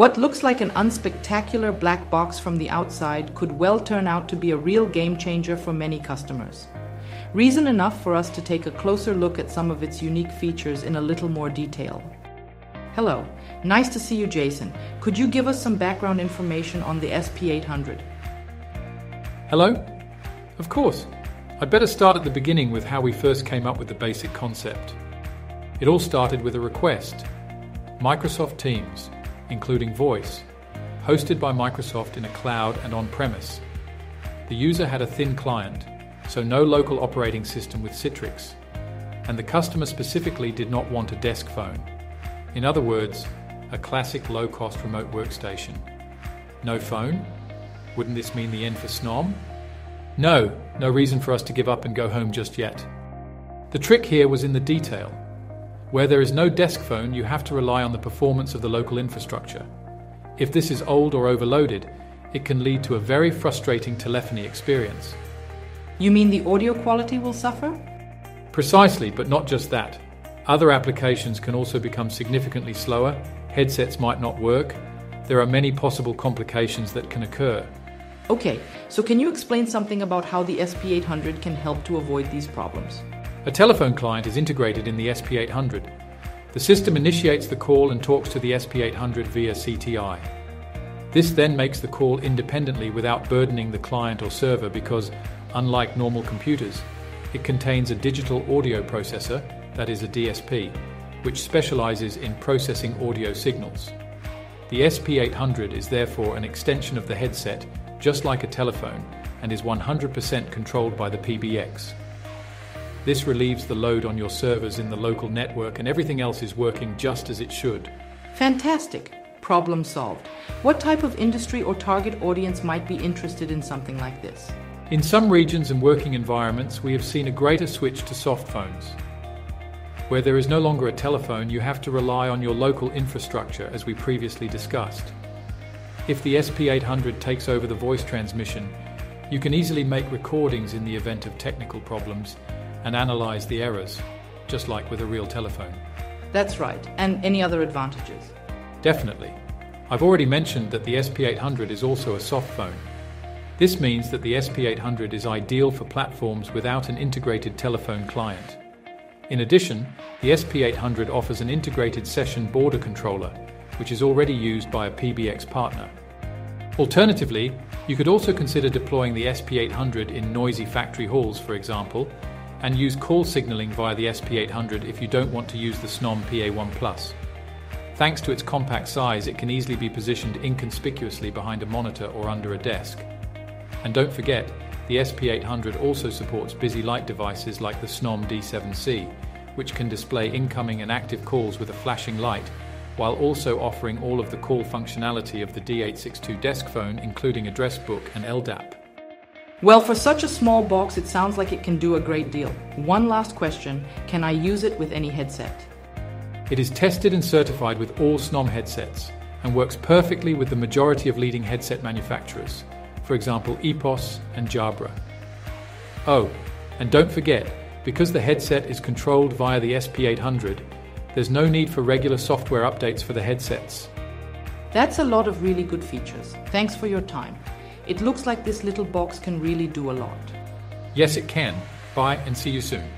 What looks like an unspectacular black box from the outside could well turn out to be a real game changer for many customers. Reason enough for us to take a closer look at some of its unique features in a little more detail. Hello, nice to see you, Jason. Could you give us some background information on the SP800? Hello? Of course. I'd better start at the beginning with how we first came up with the basic concept. It all started with a request. Microsoft Teams, including voice, hosted by Microsoft in a cloud and on-premise. The user had a thin client, so no local operating system with Citrix, and the customer specifically did not want a desk phone. In other words, a classic low-cost remote workstation. No phone? Wouldn't this mean the end for Snom? No reason for us to give up and go home just yet. The trick here was in the detail. Where there is no desk phone, you have to rely on the performance of the local infrastructure. If this is old or overloaded, it can lead to a very frustrating telephony experience. You mean the audio quality will suffer? Precisely, but not just that. Other applications can also become significantly slower, headsets might not work. There are many possible complications that can occur. Okay, so can you explain something about how the SP800 can help to avoid these problems? A telephone client is integrated in the SP800. The system initiates the call and talks to the SP800 via CTI. This then makes the call independently without burdening the client or server because, unlike normal computers, it contains a digital audio processor, that is a DSP, which specializes in processing audio signals. The SP800 is therefore an extension of the headset, just like a telephone, and is 100% controlled by the PBX. This relieves the load on your servers in the local network and everything else is working just as it should. Fantastic. Problem solved. What type of industry or target audience might be interested in something like this? In some regions and working environments, we have seen a greater switch to soft phones. Where there is no longer a telephone, you have to rely on your local infrastructure, as we previously discussed. If the SP800 takes over the voice transmission, you can easily make recordings in the event of technical problems and analyze the errors, just like with a real telephone. That's right. And any other advantages? Definitely. I've already mentioned that the SP800 is also a soft phone. This means that the SP800 is ideal for platforms without an integrated telephone client. In addition, the SP800 offers an integrated session border controller, which is already used by a PBX partner. Alternatively, you could also consider deploying the SP800 in noisy factory halls, for example, and use call signaling via the SP800 if you don't want to use the Snom PA1+. Thanks to its compact size, it can easily be positioned inconspicuously behind a monitor or under a desk. And don't forget, the SP800 also supports busy light devices like the Snom D7C, which can display incoming and active calls with a flashing light, while also offering all of the call functionality of the D862 desk phone, including address book and LDAP. Well, for such a small box, it sounds like it can do a great deal. One last question, can I use it with any headset? It is tested and certified with all Snom headsets and works perfectly with the majority of leading headset manufacturers, for example EPOS and Jabra. Oh, and don't forget, because the headset is controlled via the SP800, there's no need for regular software updates for the headsets. That's a lot of really good features. Thanks for your time. It looks like this little box can really do a lot. Yes, it can. Bye and see you soon.